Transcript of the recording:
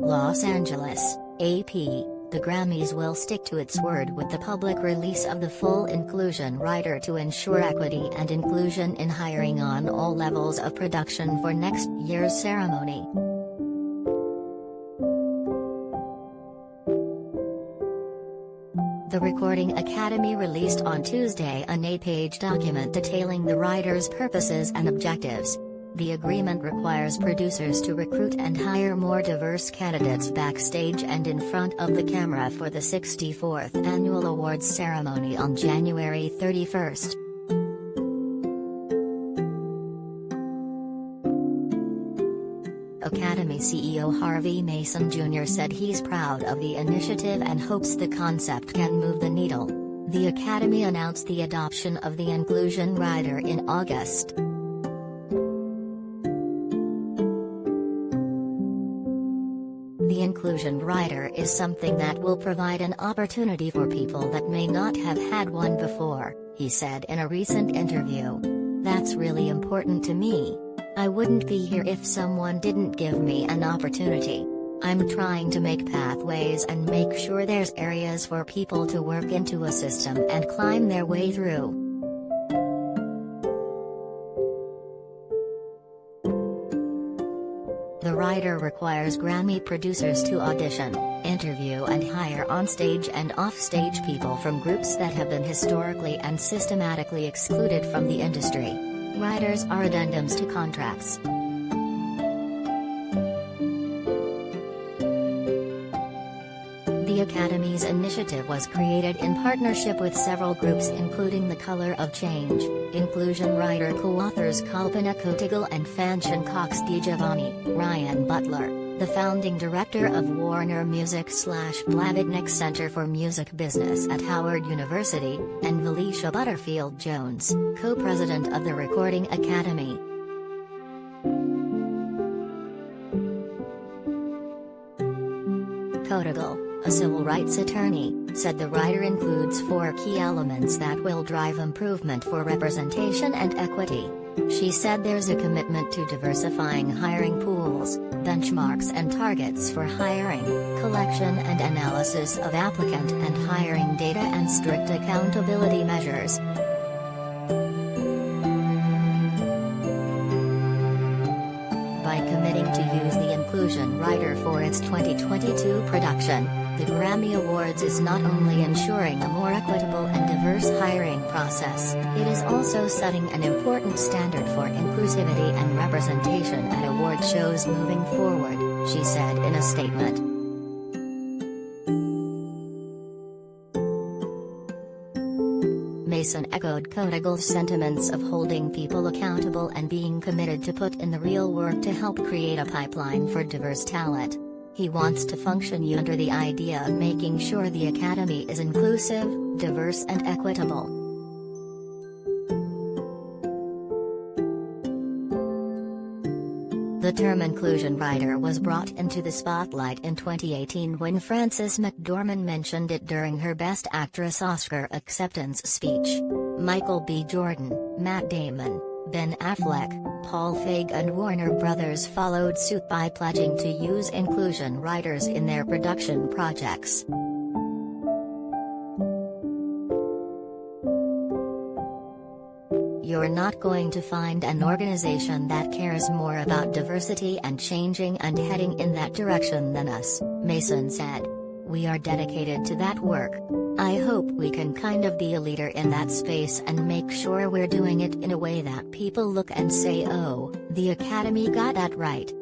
Los Angeles, AP. The Grammys will stick to its word with the public release of the full inclusion rider to ensure equity and inclusion in hiring on all levels of production for next year's ceremony. The Recording Academy released on Tuesday an 8-page document detailing the rider's purposes and objectives. The agreement requires producers to recruit and hire more diverse candidates backstage and in front of the camera for the 64th annual awards ceremony on January 31st. Academy CEO Harvey Mason Jr. said he's proud of the initiative and hopes the concept can move the needle. The Academy announced the adoption of the Inclusion Rider in August. The Inclusion Rider is something that will provide an opportunity for people that may not have had one before, he said in a recent interview. That's really important to me. I wouldn't be here if someone didn't give me an opportunity. I'm trying to make pathways and make sure there's areas for people to work into a system and climb their way through. The rider requires Grammy producers to audition, interview and hire on-stage and off-stage people from groups that have been historically and systematically excluded from the industry. Riders are addendums to contracts. The Academy's initiative was created in partnership with several groups including The Color of Change, Inclusion Rider co-authors Kalpana Kotigal and Fanshan Cox DiGiovanni, Ryan Butler, the founding director of Warner Music/Blavidnik Center for Music Business at Howard University, and Felicia Butterfield Jones, co-president of the Recording Academy. Kotigal, a civil rights attorney, said the rider includes 4 key elements that will drive improvement for representation and equity. She said there's a commitment to diversifying hiring pools, benchmarks and targets for hiring, collection and analysis of applicant and hiring data and strict accountability measures. By committing to use the Inclusion Rider for its 2022 production, the Grammy Awards is not only ensuring a more equitable and diverse hiring process, it is also setting an important standard for inclusivity and representation at award shows moving forward, she said in a statement. Mason echoed Kotigal's sentiments of holding people accountable and being committed to put in the real work to help create a pipeline for diverse talent. He wants to function under the idea of making sure the Academy is inclusive, diverse and equitable. The term Inclusion Rider was brought into the spotlight in 2018 when Frances McDormand mentioned it during her Best Actress Oscar acceptance speech. Michael B. Jordan, Matt Damon, Ben Affleck, Paul Feig and Warner Brothers followed suit by pledging to use inclusion riders in their production projects. You're not going to find an organization that cares more about diversity and changing and heading in that direction than us, Mason said. We are dedicated to that work. I hope we can kind of be a leader in that space and make sure we're doing it in a way that people look and say, oh, the Academy got that right.